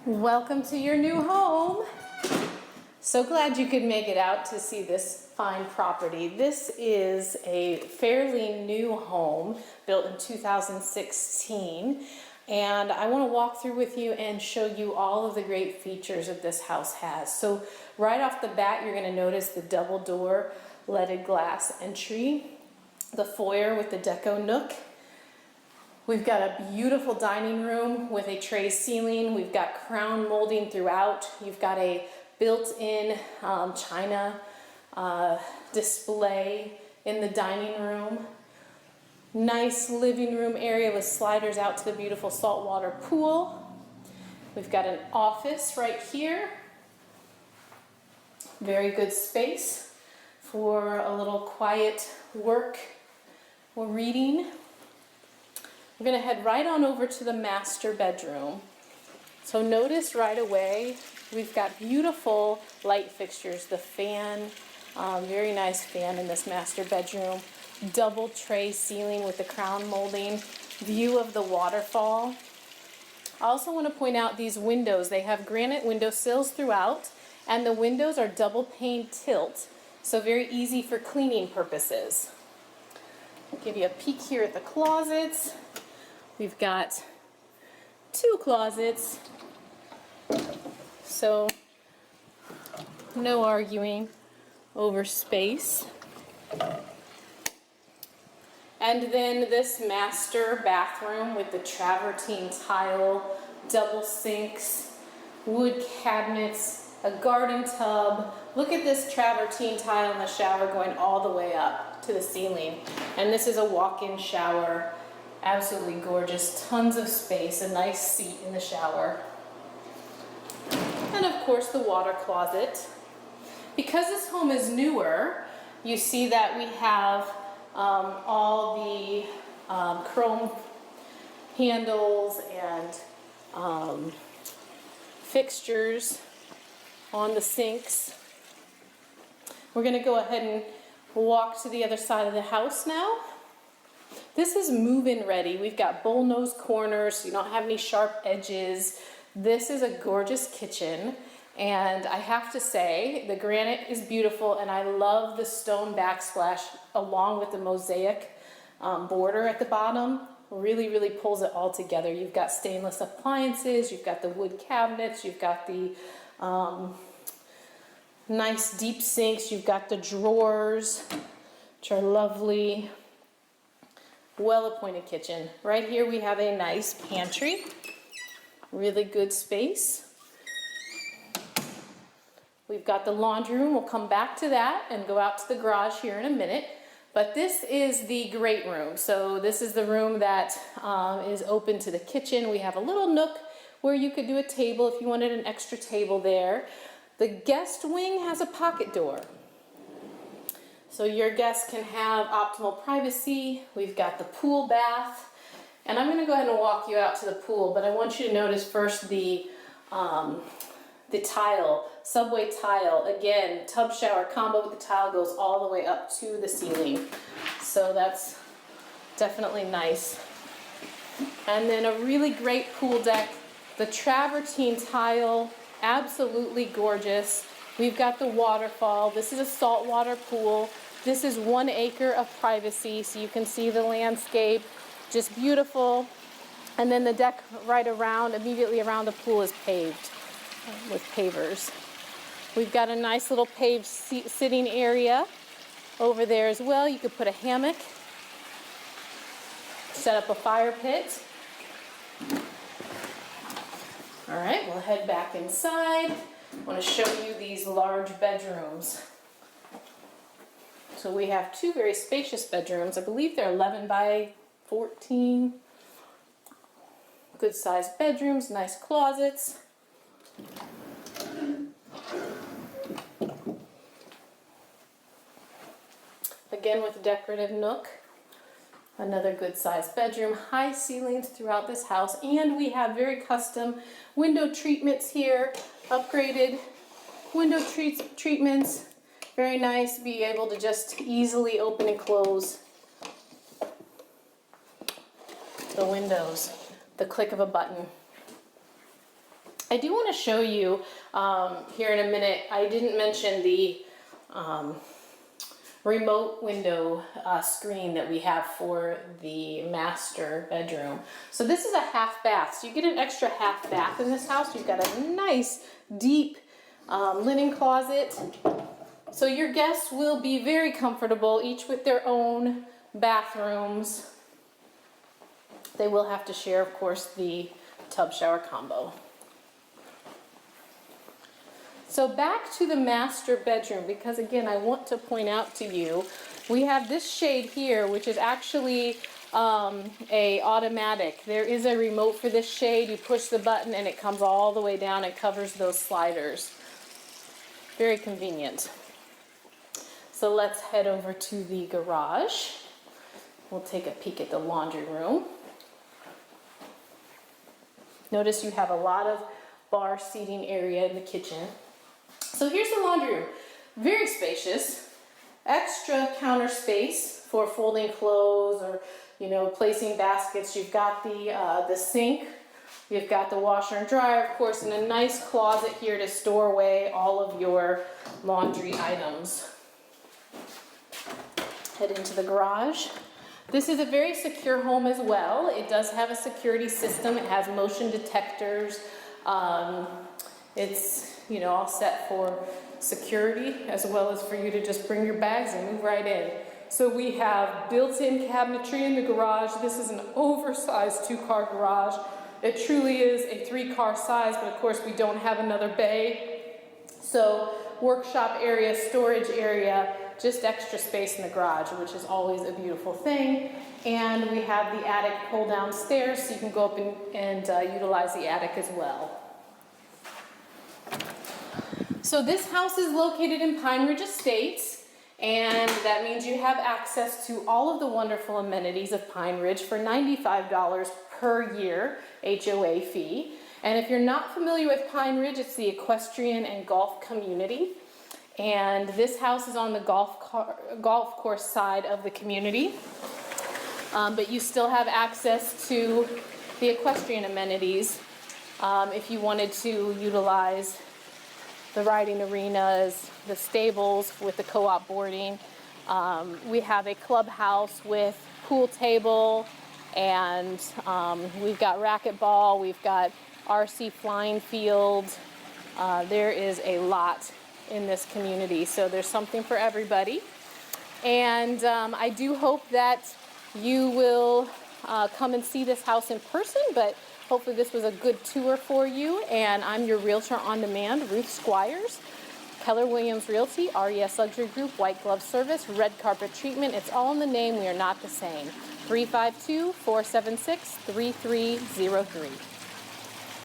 Welcome to your new home. So glad you could make it out to see this fine property. This is a fairly new home built in 2016, and I want to walk through with you and show you all of the great features that this house has. So right off the bat, you're going to notice the double door leaded glass entry, the foyer with the deco nook. We've got a beautiful dining room with a tray ceiling. We've got crown molding throughout. You've got a built-in china display in the dining room. Nice living room area with sliders out to the beautiful saltwater pool. We've got an office right here. Very good space for a little quiet work or reading. We're going to head right on over to the master bedroom. So notice right away, we've got beautiful light fixtures. The fan, very nice fan in this master bedroom. Double tray ceiling with the crown molding. View of the waterfall. I also want to point out these windows. They have granite window sills throughout, and the windows are double pane tilt, so very easy for cleaning purposes. I'll give you a peek here at the closets. We've got two closets, so no arguing over space. And then this master bathroom with the travertine tile, double sinks, wood cabinets, a garden tub. Look at this travertine tile in the shower going all the way up to the ceiling. And this is a walk-in shower. Absolutely gorgeous, tons of space, a nice seat in the shower. And of course the water closet. Because this home is newer, you see that we have all the chrome handles and fixtures on the sinks. We're going to go ahead and walk to the other side of the house now. This is move-in ready. We've got bull-nose corners, so you don't have any sharp edges. This is a gorgeous kitchen, and I have to say, the granite is beautiful, and I love the stone backsplash along with the mosaic border at the bottom. Really, really pulls it all together. You've got stainless appliances, you've got the wood cabinets, you've got the nice deep sinks, you've got the drawers, which are lovely. Well-appointed kitchen. Right here we have a nice pantry. Really good space. We've got the laundry room. We'll come back to that and go out to the garage here in a minute. But this is the great room. So this is the room that is open to the kitchen. We have a little nook where you could do a table if you wanted an extra table there. The guest wing has a pocket door. So your guests can have optimal privacy. We've got the pool bath. And I'm gonna go ahead and walk you out to the pool, but I want you to notice first the tile, subway tile. Again, tub shower combo with the tile goes all the way up to the ceiling. So that's definitely nice. And then a really great pool deck. The travertine tile, absolutely gorgeous. We've got the waterfall. This is a saltwater pool. This is 1 acre of privacy, so you can see the landscape, just beautiful. And then the deck right around, immediately around the pool is paved with pavers. We've got a nice little paved sitting area over there as well. You could put a hammock, set up a fire pit. All right, we'll head back inside. I want to show you these large bedrooms. So we have two very spacious bedrooms. I believe they're 11 by 14. Good sized bedrooms, nice closets. Again with a decorative nook. Another good sized bedroom. High ceilings throughout this house. And we have very custom window treatments here. Upgraded window treatments. Very nice, be able to just easily open and close the windows, the click of a button. I do want to show you here in a minute, I didn't mention the remote window screen that we have for the master bedroom. So this is a half bath. So you get an extra half bath in this house. You've got a nice deep linen closet. So your guests will be very comfortable, each with their own bathrooms. They will have to share, of course, the tub shower combo. So back to the master bedroom, because again, I want to point out to you, we have this shade here, which is actually a automatic. There is a remote for this shade. You push the button and it comes all the way down and covers those sliders. Very convenient. So let's head over to the garage. We'll take a peek at the laundry room. Notice you have a lot of bar seating area in the kitchen. So here's the laundry room. Very spacious. Extra counter space for folding clothes or, you know, placing baskets. You've got the sink. You've got the washer and dryer, of course, and a nice closet here to store away all of your laundry items. Head into the garage. This is a very secure home as well. It does have a security system. It has motion detectors. It's, you know, all set for security as well as for you to just bring your bags and move right in. So we have built-in cabinetry in the garage. This is an oversized 2-car garage. It truly is a 3-car size, but of course we don't have another bay. So workshop area, storage area, just extra space in the garage, which is always a beautiful thing. And we have the attic pull down stairs, so you can go up and utilize the attic as well. So this house is located in Pine Ridge Estates, and that means you have access to all of the wonderful amenities of Pine Ridge for $95 per year HOA fee. And if you're not familiar with Pine Ridge, it's the equestrian and golf community. And this house is on the golf course side of the community. But you still have access to the equestrian amenities if you wanted to utilize the riding arenas, the stables with the co-op boarding. We have a clubhouse with pool table, and we've got racquetball, we've got RC flying field. There is a lot in this community, so there's something for everybody. And I do hope that you will come and see this house in person, but hopefully this was a good tour for you. And I'm your Realtor on Demand, Ruth Squires. Keller Williams Realty, RES Luxury Group, White Glove Service, Red Carpet Treatment. It's all in the name. We are not the same. 352-476-3303.